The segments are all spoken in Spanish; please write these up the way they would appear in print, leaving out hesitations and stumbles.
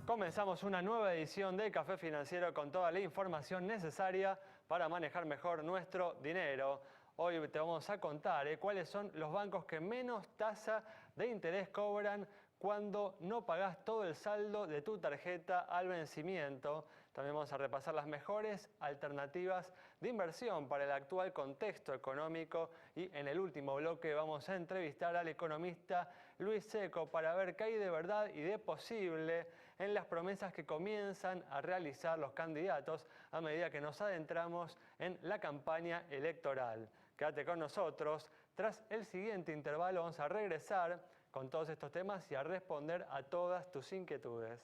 Comenzamos una nueva edición de Café Financiero con toda la información necesaria para manejar mejor nuestro dinero. Hoy te vamos a contar cuáles son los bancos que menos tasa de interés cobran cuando no pagás todo el saldo de tu tarjeta al vencimiento. También vamos a repasar las mejores alternativas de inversión para el actual contexto económico y en el último bloque vamos a entrevistar al economista Luis Seco para ver qué hay de verdad y de posible en las promesas que comienzan a realizar los candidatos a medida que nos adentramos en la campaña electoral. Quédate con nosotros. Tras el siguiente intervalo vamos a regresar con todos estos temas y a responder a todas tus inquietudes.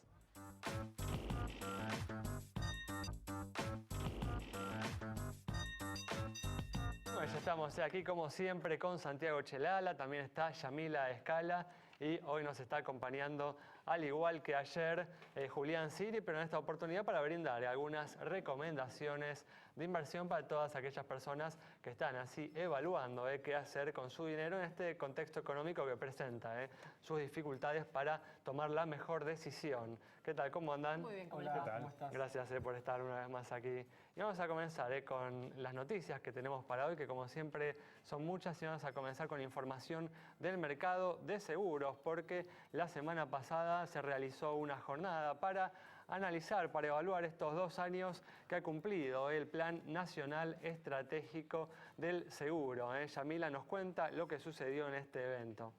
Bueno, ya estamos aquí como siempre con Santiago Chelala, también está Yamila Escala y hoy nos está acompañando, al igual que ayer, Julián Siri, pero en esta oportunidad para brindar algunas recomendaciones de inversión para todas aquellas personas que están así evaluando qué hacer con su dinero en este contexto económico que presenta, sus dificultades para tomar la mejor decisión. ¿Qué tal? ¿Cómo andan? Muy bien, Hola, ¿cómo estás? Gracias por estar una vez más aquí. Y vamos a comenzar con las noticias que tenemos para hoy, que como siempre son muchas, y vamos a comenzar con información del mercado de seguros, porque la semana pasada se realizó una jornada para analizar, para evaluar estos 2 años que ha cumplido el Plan Nacional Estratégico del Seguro. Yamila nos cuenta lo que sucedió en este evento.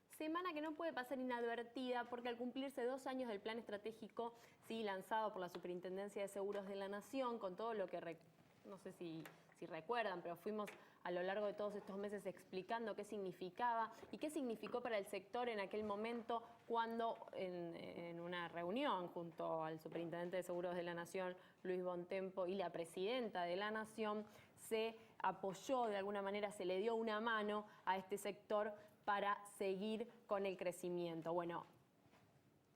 Semana que no puede pasar inadvertida porque al cumplirse 2 años del plan estratégico, sí, lanzado por la Superintendencia de Seguros de la Nación, con todo lo que, no sé si recuerdan, pero fuimos a lo largo de todos estos meses explicando qué significaba y qué significó para el sector en aquel momento cuando en una reunión junto al Superintendente de Seguros de la Nación, Luis Bontempo, y la Presidenta de la Nación, se apoyó de alguna manera, se le dio una mano a este sector para seguir con el crecimiento. Bueno,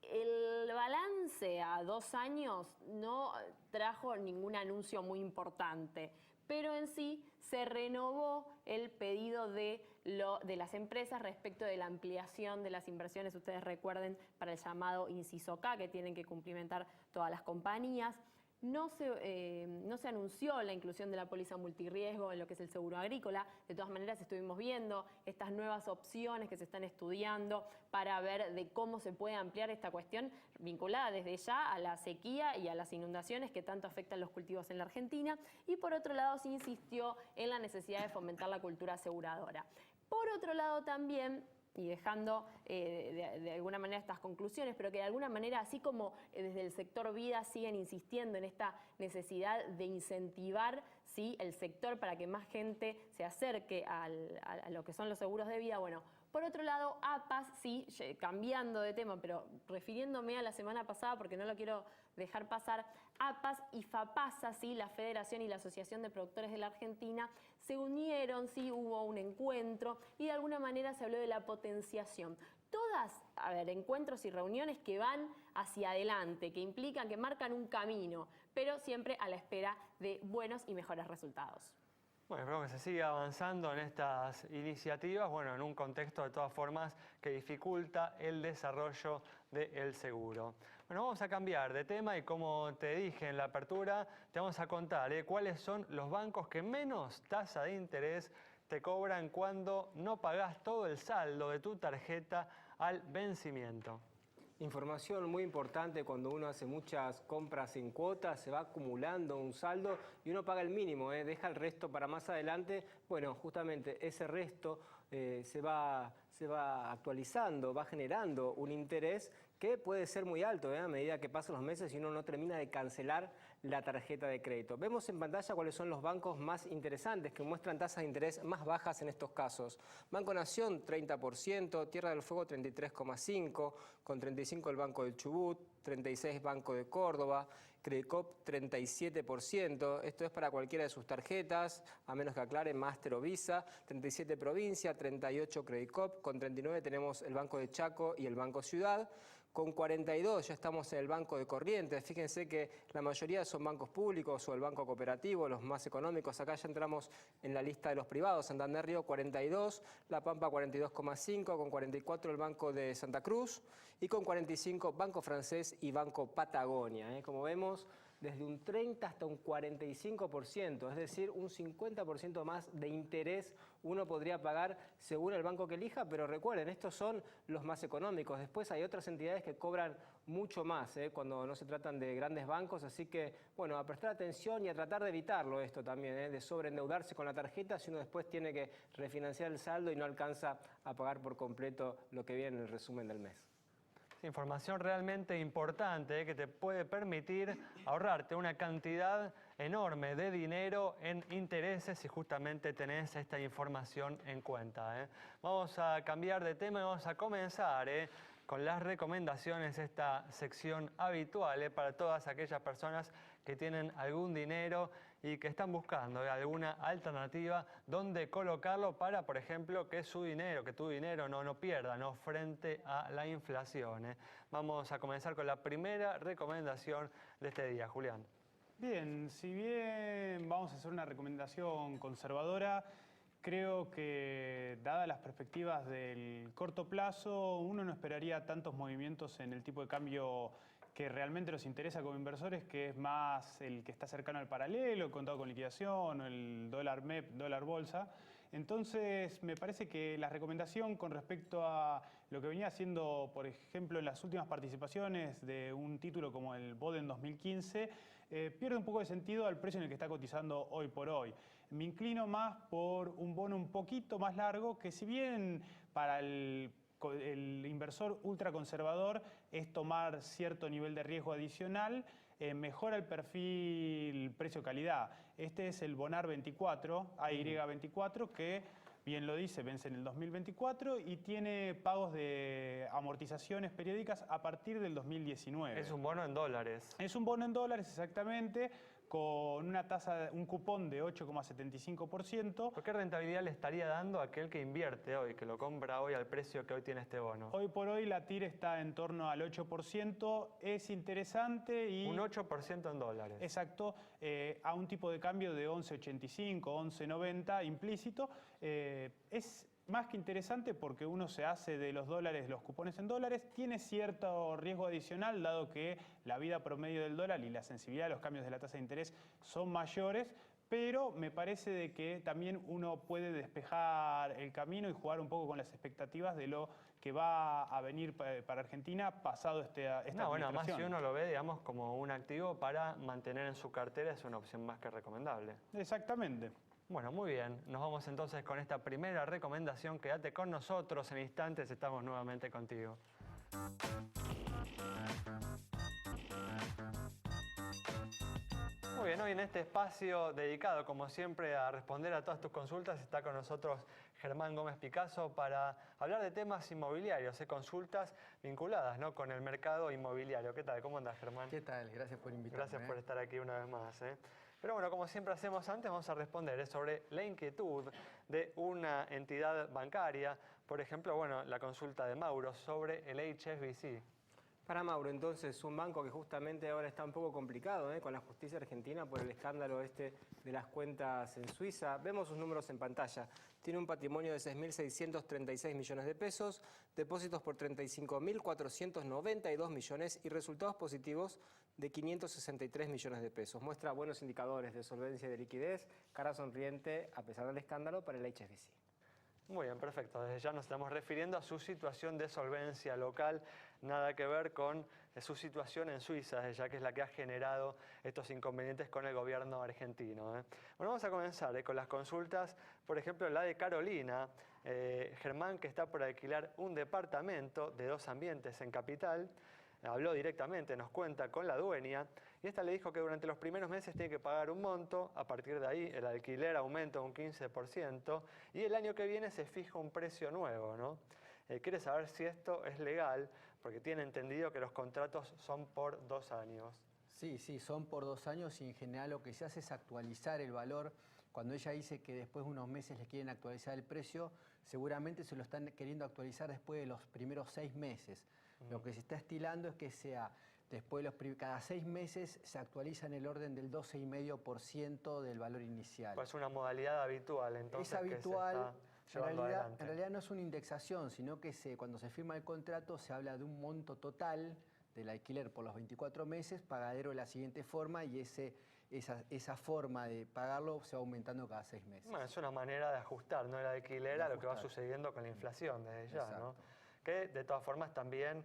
el balance a 2 años no trajo ningún anuncio muy importante, pero en sí se renovó el pedido de las empresas respecto de la ampliación de las inversiones. Ustedes recuerden, para el llamado inciso K, que tienen que cumplimentar todas las compañías. No se anunció la inclusión de la póliza multirriesgo en lo que es el seguro agrícola. De todas maneras, estuvimos viendo estas nuevas opciones que se están estudiando para ver de cómo se puede ampliar esta cuestión vinculada desde ya a la sequía y a las inundaciones que tanto afectan los cultivos en la Argentina. Y por otro lado, se insistió en la necesidad de fomentar la cultura aseguradora. Por otro lado también, y dejando de alguna manera estas conclusiones, pero que de alguna manera, así como desde el sector vida siguen insistiendo en esta necesidad de incentivar, ¿sí?, el sector para que más gente se acerque a lo que son los seguros de vida, bueno, por otro lado, APAS, sí, cambiando de tema, pero refiriéndome a la semana pasada porque no lo quiero dejar pasar, APAS y FAPASA, sí, la Federación y la Asociación de Productores de la Argentina, se unieron, sí, hubo un encuentro y de alguna manera se habló de la potenciación. Todas, encuentros y reuniones que van hacia adelante, que implican, que marcan un camino, pero siempre a la espera de buenos y mejores resultados. Bueno, espero que se siga avanzando en estas iniciativas, bueno, en un contexto de todas formas que dificulta el desarrollo del seguro. Bueno, vamos a cambiar de tema y como te dije en la apertura, te vamos a contar cuáles son los bancos que menos tasa de interés te cobran cuando no pagás todo el saldo de tu tarjeta al vencimiento. Información muy importante: cuando uno hace muchas compras en cuotas, se va acumulando un saldo y uno paga el mínimo, deja el resto para más adelante. Bueno, justamente ese resto se va actualizando, va generando un interés que puede ser muy alto a medida que pasan los meses y uno no termina de cancelar la tarjeta de crédito. Vemos en pantalla cuáles son los bancos más interesantes que muestran tasas de interés más bajas en estos casos. Banco Nación, 30%, Tierra del Fuego, 33,5%, con 35% el Banco del Chubut, 36% Banco de Córdoba, Credicop 37%, esto es para cualquiera de sus tarjetas, a menos que aclare Master o Visa, 37% Provincia, 38% Credicop, con 39% tenemos el Banco de Chaco y el Banco Ciudad, Con 42 ya estamos en el Banco de Corrientes. Fíjense que la mayoría son bancos públicos o el Banco Cooperativo, los más económicos. Acá ya entramos en la lista de los privados. Santander Río 42, La Pampa 42,5, con 44 el Banco de Santa Cruz y con 45 Banco Francés y Banco Patagonia. Como vemos, desde un 30 hasta un 45%, es decir, un 50% más de interés uno podría pagar según el banco que elija, pero recuerden, estos son los más económicos. Después hay otras entidades que cobran mucho más cuando no se tratan de grandes bancos, así que, bueno, a prestar atención y a tratar de evitarlo esto también, de sobreendeudarse con la tarjeta si uno después tiene que refinanciar el saldo y no alcanza a pagar por completo lo que viene en el resumen del mes. Información realmente importante que te puede permitir ahorrarte una cantidad enorme de dinero en intereses si justamente tenés esta información en cuenta. Vamos a cambiar de tema y vamos a comenzar con las recomendaciones, esta sección habitual para todas aquellas personas que tienen algún dinero y que están buscando alguna alternativa donde colocarlo para, por ejemplo, que tu dinero no pierda frente a la inflación. Vamos a comenzar con la primera recomendación de este día, Julián. Bien, si bien vamos a hacer una recomendación conservadora, creo que, dadas las perspectivas del corto plazo, uno no esperaría tantos movimientos en el tipo de cambio que realmente nos interesa como inversores, que es más el que está cercano al paralelo, el contado con liquidación, o el dólar MEP, dólar bolsa. Entonces, me parece que la recomendación con respecto a lo que venía haciendo, por ejemplo, en las últimas participaciones de un título como el BODEN 2015, pierde un poco de sentido al precio en el que está cotizando hoy por hoy. Me inclino más por un bono un poquito más largo, que si bien para el inversor ultraconservador es tomar cierto nivel de riesgo adicional, mejora el perfil precio-calidad. Este es el Bonar 24, AY24, que, bien lo dice, vence en el 2024 y tiene pagos de amortizaciones periódicas a partir del 2019. Es un bono en dólares. Es un bono en dólares, exactamente, con una tasa, un cupón de 8,75%. ¿Por qué rentabilidad le estaría dando a aquel que invierte hoy, que lo compra hoy al precio que hoy tiene este bono? Hoy por hoy la TIR está en torno al 8%, es interesante y... Un 8% en dólares. Exacto, a un tipo de cambio de 11,85, 11,90 implícito. Es más que interesante porque uno se hace de los dólares, los cupones en dólares, tiene cierto riesgo adicional dado que la vida promedio del dólar y la sensibilidad de los cambios de la tasa de interés son mayores, pero me parece de que también uno puede despejar el camino y jugar un poco con las expectativas de lo que va a venir para Argentina pasado esta administración. Bueno, además si uno lo ve, digamos, como un activo para mantener en su cartera, es una opción más que recomendable. Exactamente. Bueno, muy bien. Nos vamos entonces con esta primera recomendación. Quédate con nosotros. En instantes estamos nuevamente contigo. Muy bien, hoy en este espacio dedicado, como siempre, a responder a todas tus consultas, está con nosotros Germán Gómez Picasso para hablar de temas inmobiliarios, consultas vinculadas con el mercado inmobiliario. ¿Qué tal? ¿Cómo andas, Germán? ¿Qué tal? Gracias por invitarme. Gracias por estar aquí una vez más. Pero bueno, como siempre hacemos antes, vamos a responder sobre la inquietud de una entidad bancaria. Por ejemplo, bueno, la consulta de Mauro sobre el HSBC. Para Mauro, entonces, un banco que justamente ahora está un poco complicado con la justicia argentina por el escándalo de las cuentas en Suiza. Vemos sus números en pantalla. Tiene un patrimonio de 6.636 millones de pesos, depósitos por 35.492 millones y resultados positivos de 563 millones de pesos. Muestra buenos indicadores de solvencia y de liquidez, cara sonriente a pesar del escándalo para el HSBC. Muy bien, perfecto. Desde ya nos estamos refiriendo a su situación de solvencia local, nada que ver con su situación en Suiza, ya que es la que ha generado estos inconvenientes con el gobierno argentino. Bueno, vamos a comenzar con las consultas, por ejemplo, la de Carolina. Germán, que está por alquilar un departamento de 2 ambientes en Capital, habló directamente, nos cuenta con la dueña, y esta le dijo que durante los primeros meses tiene que pagar un monto, a partir de ahí el alquiler aumenta un 15%, y el año que viene se fija un precio nuevo, ¿no? Quiere saber si esto es legal, porque tiene entendido que los contratos son por 2 años. Sí, son por 2 años y en general lo que se hace es actualizar el valor. Cuando ella dice que después de unos meses le quieren actualizar el precio, seguramente se lo están queriendo actualizar después de los primeros 6 meses. Lo que se está estilando es que sea, después cada 6 meses se actualiza en el orden del 12,5% del valor inicial. Pues una modalidad habitual, entonces. Es habitual. Que se está llevando adelante. En realidad no es una indexación, sino que cuando se firma el contrato se habla de un monto total del alquiler por los 24 meses, pagadero de la siguiente forma, y esa forma de pagarlo se va aumentando cada 6 meses. Bueno, es una manera de ajustar, ¿no?, el alquiler a lo que va sucediendo con la inflación desde ya, Exacto. ¿no? Que de todas formas también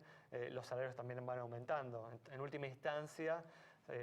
los salarios también van aumentando. En última instancia,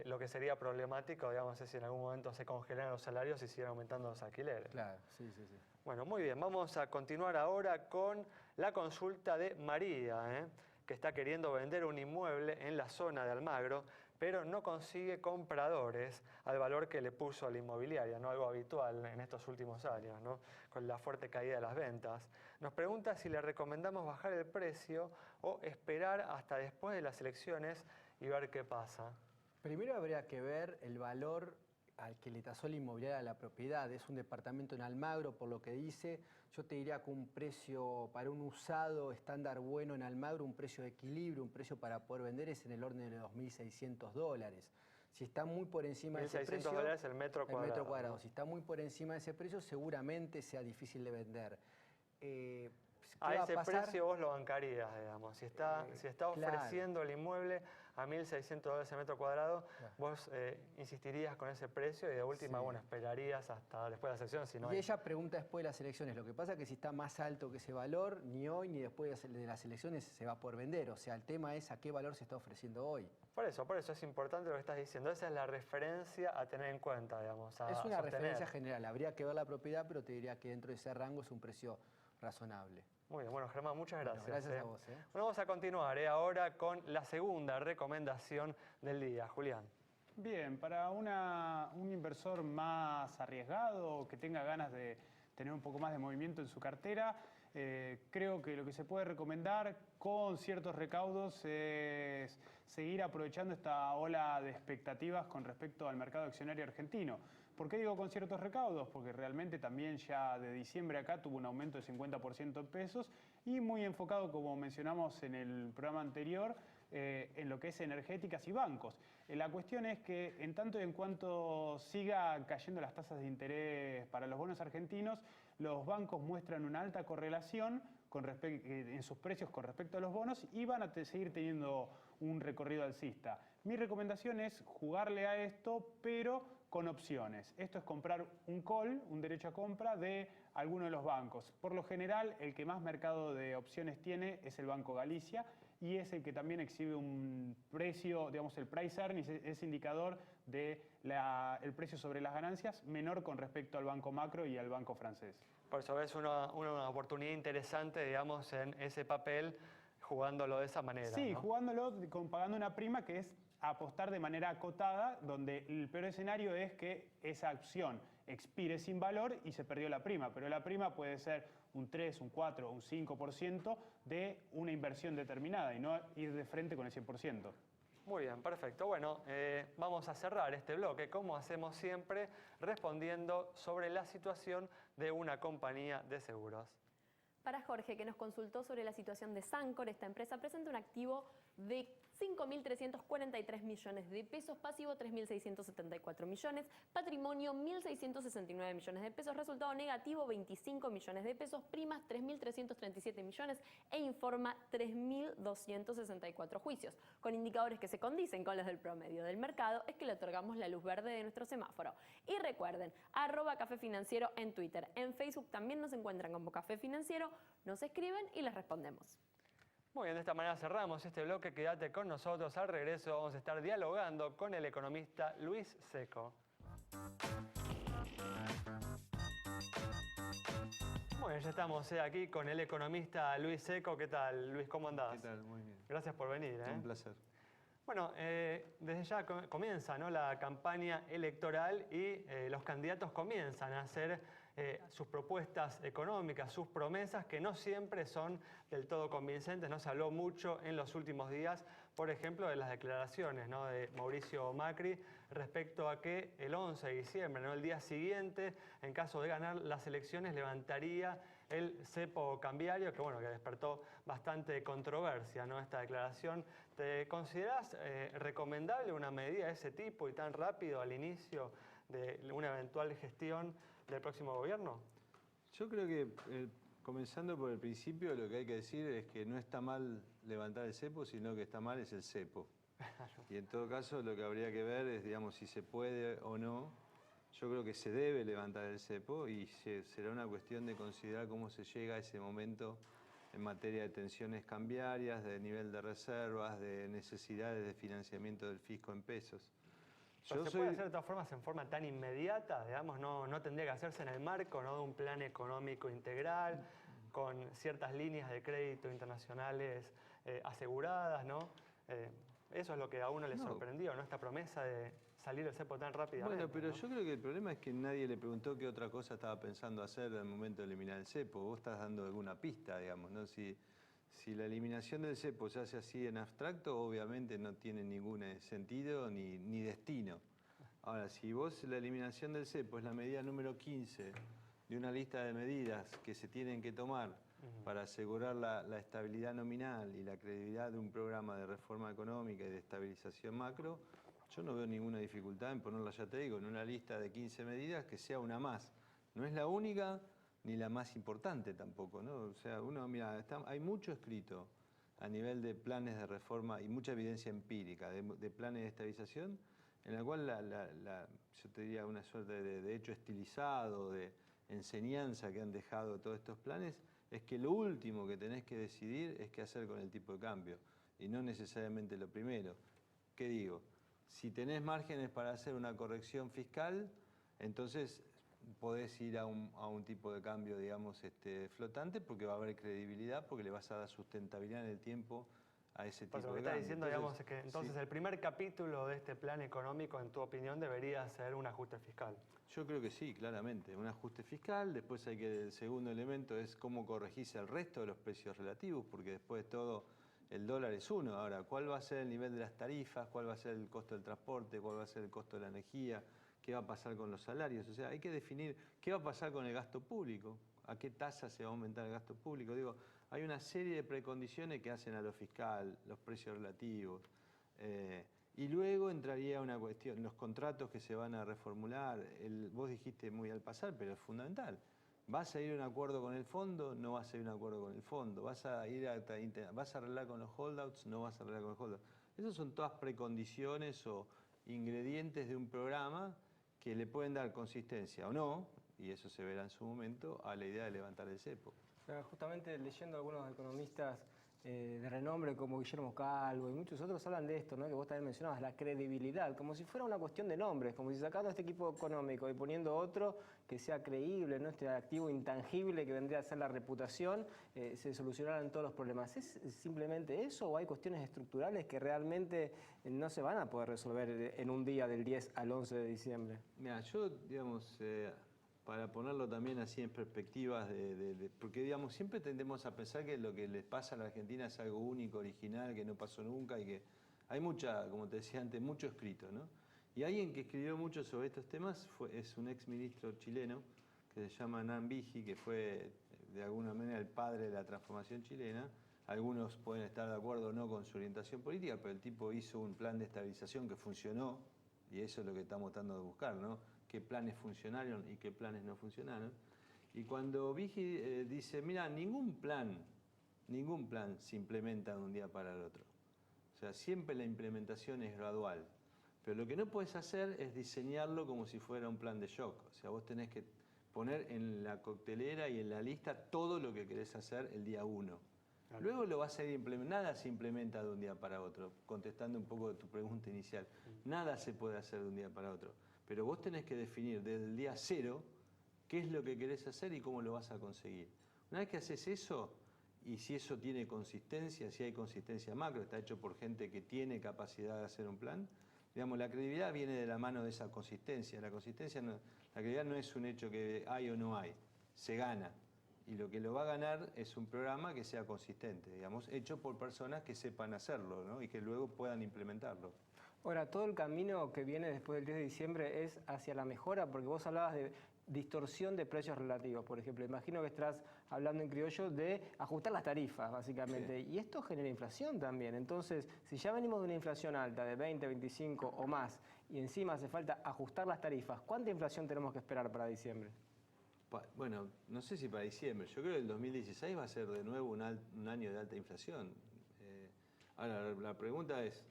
lo que sería problemático, digamos, es si en algún momento se congelan los salarios y siguen aumentando los alquileres. Claro, sí, sí, sí. Bueno, muy bien, vamos a continuar ahora con la consulta de María, que está queriendo vender un inmueble en la zona de Almagro, pero no consigue compradores al valor que le puso a la inmobiliaria, ¿no? Algo habitual en estos últimos años, ¿no?, con la fuerte caída de las ventas. Nos pregunta si le recomendamos bajar el precio o esperar hasta después de las elecciones y ver qué pasa. Primero habría que ver el valor al que le tasó la inmobiliaria a la propiedad. Es un departamento en Almagro, por lo que dice. Yo te diría que un precio para un usado estándar bueno en Almagro, un precio de equilibrio, un precio para poder vender es en el orden de $2.600. Si está muy por encima de ese precio... $1.600 el metro cuadrado. El metro cuadrado. ¿No? Si está muy por encima de ese precio, seguramente sea difícil de vender. A ese precio vos lo bancarías, digamos. Si está Claro. ofreciendo el inmueble a $1.600 el metro cuadrado, Claro. vos insistirías con ese precio y de última, Sí. bueno, esperarías hasta después de la elección, si no Y hay... ella pregunta después de las elecciones. Lo que pasa es que si está más alto que ese valor, ni hoy ni después de las elecciones se va a poder vender. O sea, el tema es a qué valor se está ofreciendo hoy. Por eso es importante lo que estás diciendo. Esa es la referencia a tener en cuenta, digamos. Es una referencia general. Habría que ver la propiedad, pero te diría que dentro de ese rango es un precio razonable. Muy bien, bueno, Germán, muchas gracias. Bueno, gracias a vos. Bueno, vamos a continuar ahora con la segunda recomendación del día. Julián. Bien, para un inversor más arriesgado, que tenga ganas de tener un poco más de movimiento en su cartera, creo que lo que se puede recomendar con ciertos recaudos es seguir aprovechando esta ola de expectativas con respecto al mercado accionario argentino. ¿Por qué digo con ciertos recaudos? Porque realmente también ya de diciembre acá tuvo un aumento de 50% en pesos y muy enfocado, como mencionamos en el programa anterior, en lo que es energéticas y bancos. La cuestión es que en tanto y en cuanto siga cayendo las tasas de interés para los bonos argentinos, los bancos muestran una alta correlación en sus precios con respecto a los bonos y van a seguir teniendo un recorrido alcista. Mi recomendación es jugarle a esto, pero con opciones. Esto es comprar un call, un derecho a compra de alguno de los bancos. Por lo general, el que más mercado de opciones tiene es el Banco Galicia y es el que también exhibe un precio, digamos, el price earnings, ese indicador de el precio sobre las ganancias menor con respecto al Banco Macro y al Banco Francés. Por eso es una oportunidad interesante, digamos, en ese papel, jugándolo de esa manera. Sí, ¿no? jugándolo, pagando una prima que es apostar de manera acotada, donde el peor escenario es que esa acción expire sin valor y se perdió la prima, pero la prima puede ser un 3, un 4 o un 5% de una inversión determinada y no ir de frente con el 100%. Muy bien, perfecto. Bueno, vamos a cerrar este bloque, como hacemos siempre, respondiendo sobre la situación de una compañía de seguros. Para Jorge, que nos consultó sobre la situación de Sancor, esta empresa presenta un activo de 5.343 millones de pesos, pasivo 3.674 millones, patrimonio 1.669 millones de pesos, resultado negativo 25 millones de pesos, primas 3.337 millones e informa 3.264 juicios. Con indicadores que se condicen con los del promedio del mercado, es que le otorgamos la luz verde de nuestro semáforo. Y recuerden, @Café Financiero en Twitter. En Facebook también nos encuentran como Café Financiero, nos escriben y les respondemos. Muy bien, de esta manera cerramos este bloque. Quédate con nosotros. Al regreso vamos a estar dialogando con el economista Luis Seco. Bueno, ya estamos aquí con el economista Luis Seco. ¿Qué tal, Luis? ¿Cómo andás? ¿Qué tal? Muy bien. Gracias por venir. Un placer. Bueno, desde ya comienza, ¿no?, la campaña electoral y los candidatos comienzan a hacer sus propuestas económicas, sus promesas, que no siempre son del todo convincentes. No se habló mucho en los últimos días, por ejemplo, de las declaraciones, ¿no?, de Mauricio Macri respecto a que el 11 de diciembre, ¿no?, el día siguiente, en caso de ganar las elecciones, levantaría el cepo cambiario, que bueno, que despertó bastante controversia, ¿no? Esta declaración. ¿Te considerás recomendable una medida de ese tipo y tan rápido al inicio de una eventual gestión del próximo gobierno? Yo creo que, comenzando por el principio, lo que hay que decir es que no está mal levantar el cepo, sino que está mal es el cepo. Y en todo caso, lo que habría que ver es, digamos, si se puede o no. Yo creo que se debe levantar el cepo y será una cuestión de considerar cómo se llega a ese momento en materia de tensiones cambiarias, de nivel de reservas, de necesidades de financiamiento del fisco en pesos. Pero ¿se puede hacer de todas formas en forma tan inmediata? Digamos, no tendría que hacerse en el marco, ¿no?, de un plan económico integral, con ciertas líneas de crédito internacionales aseguradas, ¿no? Eso es lo que a uno le sorprendió, ¿no? Esta promesa de salir del cepo tan rápidamente. Bueno, pero ¿no? yo creo que el problema es que nadie le preguntó qué otra cosa estaba pensando hacer al momento de eliminar el cepo. Vos estás dando alguna pista, digamos, ¿no? Si la eliminación del cepo se hace así en abstracto, obviamente no tiene ningún sentido ni destino. Ahora, si vos la eliminación del cepo es la medida número 15 de una lista de medidas que se tienen que tomar para asegurar la estabilidad nominal y la credibilidad de un programa de reforma económica y de estabilización macro, yo no veo ninguna dificultad en ponerla, ya te digo, en una lista de 15 medidas que sea una más. No es la única ni la más importante tampoco, ¿no? O sea, mira, hay mucho escrito a nivel de planes de reforma y mucha evidencia empírica de planes de estabilización, en la cual yo te diría una suerte de hecho estilizado, de enseñanza que han dejado todos estos planes, es que lo último que tenés que decidir es qué hacer con el tipo de cambio, y no necesariamente lo primero. ¿Qué digo? Si tenés márgenes para hacer una corrección fiscal, entonces podés ir a un tipo de cambio, digamos, flotante, porque va a haber credibilidad, porque le vas a dar sustentabilidad en el tiempo a ese tipo de cambio. Lo que estás diciendo, entonces, digamos, es que entonces el primer capítulo de este plan económico, en tu opinión, debería ser un ajuste fiscal. Yo creo que sí, claramente. Un ajuste fiscal, después el segundo elemento es cómo corregirse el resto de los precios relativos, porque después de todo el dólar es uno. Ahora, ¿cuál va a ser el nivel de las tarifas? ¿Cuál va a ser el costo del transporte? ¿Cuál va a ser el costo de la energía? ¿Qué va a pasar con los salarios? O sea, hay que definir qué va a pasar con el gasto público, a qué tasa se va a aumentar el gasto público. Digo, hay una serie de precondiciones que hacen a lo fiscal, los precios relativos. Y luego entraría una cuestión, los contratos que se van a reformular. Vos dijiste muy al pasar, pero es fundamental. ¿Vas a ir a un acuerdo con el fondo? No vas a ir a un acuerdo con el fondo. ¿Vas a arreglar con los holdouts? No vas a arreglar con los holdouts. Esas son todas precondiciones o ingredientes de un programa que le pueden dar consistencia o no, y eso se verá en su momento, a la idea de levantar el cepo. Justamente leyendo algunos economistas de renombre como Guillermo Calvo y muchos otros hablan de esto, ¿no?, que vos también mencionabas, la credibilidad, como si fuera una cuestión de nombres, como si sacando este equipo económico y poniendo otro que sea creíble, ¿no?, este activo intangible que vendría a ser la reputación, se solucionaran todos los problemas. ¿Es simplemente eso o hay cuestiones estructurales que realmente no se van a poder resolver en un día del 10 al 11 de diciembre? Mira, yo, digamos, para ponerlo también así en perspectivas, porque digamos, siempre tendemos a pensar que lo que les pasa a la Argentina es algo único, original, que no pasó nunca y que hay mucha, como te decía antes, mucho escrito, ¿no? Y alguien que escribió mucho sobre estos temas es un ex ministro chileno que se llama Hernán Vigi, que fue de alguna manera el padre de la transformación chilena. Algunos pueden estar de acuerdo o no con su orientación política, pero el tipo hizo un plan de estabilización que funcionó, y eso es lo que estamos tratando de buscar, ¿no? Qué planes funcionaron y qué planes no funcionaron. Y cuando Vigi dice, mira, ningún plan se implementa de un día para el otro. O sea, siempre la implementación es gradual. Pero lo que no puedes hacer es diseñarlo como si fuera un plan de shock. O sea, vos tenés que poner en la coctelera y en la lista todo lo que querés hacer el día 1. Claro. Luego lo vas a ir implementando. Nada se implementa de un día para otro, contestando un poco de tu pregunta inicial. Nada se puede hacer de un día para otro. Pero vos tenés que definir desde el día 0 qué es lo que querés hacer y cómo lo vas a conseguir. Una vez que haces eso, y si eso tiene consistencia, si hay consistencia macro, está hecho por gente que tiene capacidad de hacer un plan, digamos, la credibilidad viene de la mano de esa consistencia. La credibilidad no es un hecho que hay o no hay, se gana. Y lo que lo va a ganar es un programa que sea consistente, digamos, hecho por personas que sepan hacerlo, ¿no?, y que luego puedan implementarlo. Ahora, todo el camino que viene después del 10 de diciembre es hacia la mejora, porque vos hablabas de distorsión de precios relativos. Por ejemplo, imagino que estás hablando en criollo de ajustar las tarifas, básicamente. Sí. Y esto genera inflación también. Entonces, si ya venimos de una inflación alta de 20, 25 o más, y encima hace falta ajustar las tarifas, ¿cuánta inflación tenemos que esperar para diciembre? Bueno, no sé si para diciembre. Yo creo que el 2016 va a ser de nuevo un año de alta inflación. Ahora, la pregunta es,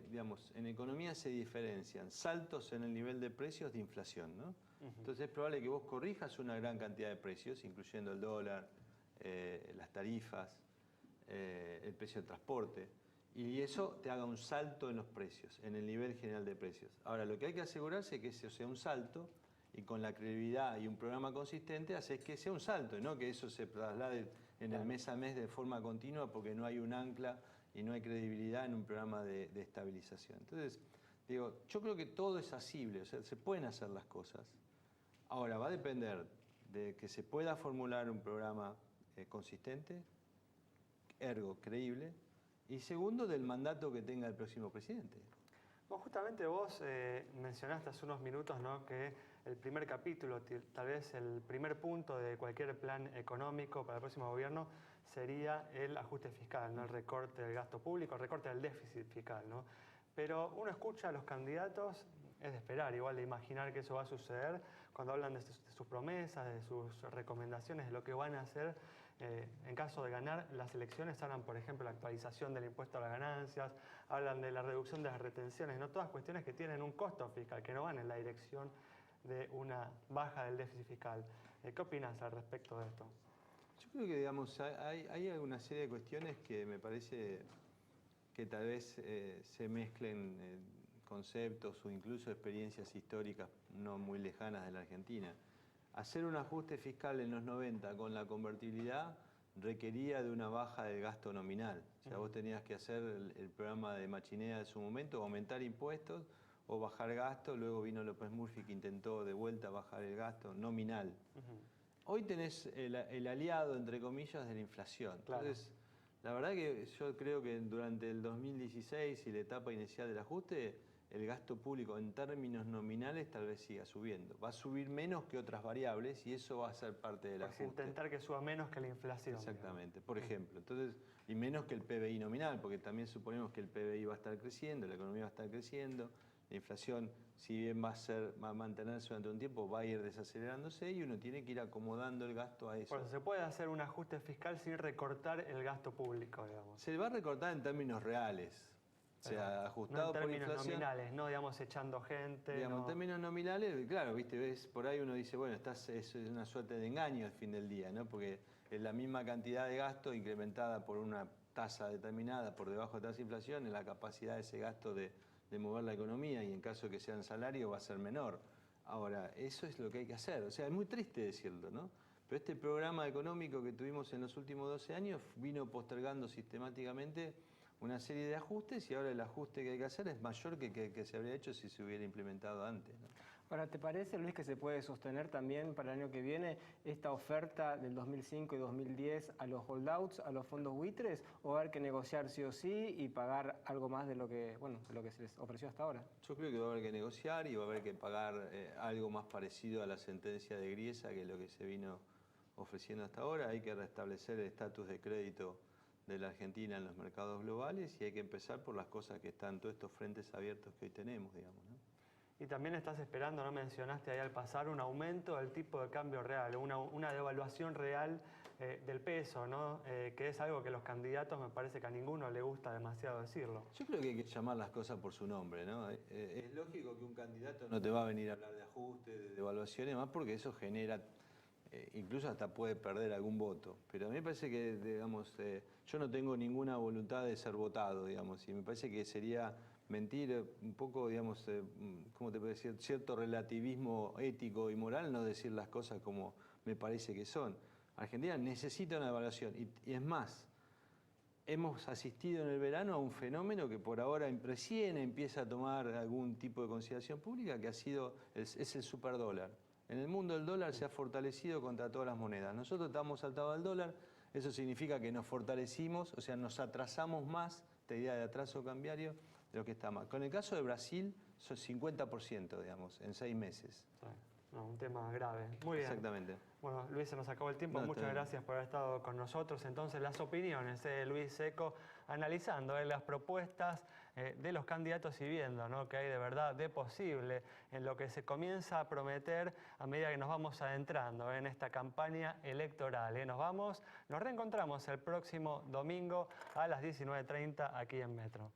digamos, en economía se diferencian saltos en el nivel de precios de inflación, ¿no? Entonces es probable que vos corrijas una gran cantidad de precios, incluyendo el dólar, las tarifas, el precio del transporte, y eso te haga un salto en los precios, en el nivel general de precios. Ahora, lo que hay que asegurarse es que eso sea un salto, y con la credibilidad y un programa consistente haces que sea un salto, y no que eso se traslade en el mes a mes de forma continua porque no hay un ancla y no hay credibilidad en un programa de estabilización. Entonces, digo, yo creo que todo es asible, o sea, se pueden hacer las cosas. Ahora, va a depender de que se pueda formular un programa consistente, ergo creíble, y segundo, del mandato que tenga el próximo presidente. Bueno, justamente vos mencionaste hace unos minutos, ¿no?, que el primer capítulo, tal vez el primer punto de cualquier plan económico para el próximo gobierno sería el ajuste fiscal, ¿no?, el recorte del gasto público, el recorte del déficit fiscal, ¿no? Pero uno escucha a los candidatos, es de esperar, igual de imaginar que eso va a suceder, cuando hablan de sus promesas, de sus recomendaciones, de lo que van a hacer. En caso de ganar las elecciones, hablan, por ejemplo, de la actualización del impuesto a las ganancias, hablan de la reducción de las retenciones, ¿no? Todas cuestiones que tienen un costo fiscal, que no van en la dirección de una baja del déficit fiscal. ¿Qué opinas al respecto de esto? Yo creo que, digamos, hay alguna serie de cuestiones que me parece que tal vez se mezclen conceptos o incluso experiencias históricas no muy lejanas de la Argentina. Hacer un ajuste fiscal en los 90 con la convertibilidad requería de una baja del gasto nominal. O sea, vos tenías que hacer el programa de Machinea de su momento, aumentar impuestos o bajar gasto. Luego vino López Murphy que intentó de vuelta bajar el gasto nominal. Hoy tenés el aliado, entre comillas, de la inflación. Claro. Entonces, la verdad que yo creo que durante el 2016 y la etapa inicial del ajuste, el gasto público en términos nominales tal vez siga subiendo. Va a subir menos que otras variables y eso va a ser parte del ajuste. Intentar que suba menos que la inflación. Exactamente, por ejemplo. Entonces, y menos que el PBI nominal, porque también suponemos que el PBI va a estar creciendo, la economía va a estar creciendo, la inflación, si bien va a mantenerse durante un tiempo, va a ir desacelerándose y uno tiene que ir acomodando el gasto a eso. Bueno, se puede hacer un ajuste fiscal sin recortar el gasto público, digamos. Se va a recortar en términos reales. O sea, ajustado por inflación. No en términos nominales, no, digamos, echando gente. Digamos, no. en términos nominales, claro, viste, ves, por ahí uno dice, bueno, es una suerte de engaño al fin del día, ¿no? Porque es la misma cantidad de gasto incrementada por una tasa determinada por debajo de tasa de inflación, en la capacidad de ese gasto de mover la economía, y en caso que sean salario va a ser menor. Ahora, eso es lo que hay que hacer. O sea, es muy triste decirlo, ¿no? Pero este programa económico que tuvimos en los últimos 12 años vino postergando sistemáticamente una serie de ajustes, y ahora el ajuste que hay que hacer es mayor que se habría hecho si se hubiera implementado antes, ¿no? Ahora, ¿te parece, Luis, que se puede sostener también para el año que viene esta oferta del 2005 y 2010 a los holdouts, a los fondos buitres, o va a haber que negociar sí o sí y pagar algo más de lo que, bueno, de lo que se les ofreció hasta ahora? Yo creo que va a haber que negociar y va a haber que pagar algo más parecido a la sentencia de Griesa, que es lo que se vino ofreciendo hasta ahora. Hay que restablecer el estatus de crédito de la Argentina en los mercados globales y hay que empezar por las cosas que están, todos estos frentes abiertos que hoy tenemos, digamos, ¿no? Y también estás esperando, ¿no? Mencionaste ahí al pasar, un aumento del tipo de cambio real, una devaluación real del peso, ¿no? Que es algo que los candidatos me parece que a ninguno le gusta demasiado decirlo. Yo creo que hay que llamar las cosas por su nombre, ¿no? Es lógico que un candidato no te va a venir a hablar de ajuste, de devaluaciones, más porque eso genera, incluso hasta puede perder algún voto. Pero a mí me parece que, digamos, yo no tengo ninguna voluntad de ser votado, digamos, y me parece que sería mentir un poco, digamos, ¿cómo te puedo decir? Cierto relativismo ético y moral, no decir las cosas como me parece que son. Argentina necesita una devaluación y es más, hemos asistido en el verano a un fenómeno que por ahora recién empieza a tomar algún tipo de consideración pública, que es el superdólar. En el mundo el dólar se ha fortalecido contra todas las monedas. Nosotros estamos saltados al dólar, eso significa que nos fortalecimos, o sea, nos atrasamos más, esta idea de atraso cambiario, de lo que está más. Con el caso de Brasil, son 50%, digamos, en 6 meses. No, un tema grave. Muy bien. Exactamente. Bueno, Luis, se nos acabó el tiempo. No, Muchas gracias por haber estado con nosotros. Entonces, las opiniones de Luis Seco, analizando las propuestas de los candidatos y viendo, ¿no?, que hay de verdad de posible en lo que se comienza a prometer a medida que nos vamos adentrando en esta campaña electoral. Nos reencontramos el próximo domingo a las 19:30 aquí en Metro.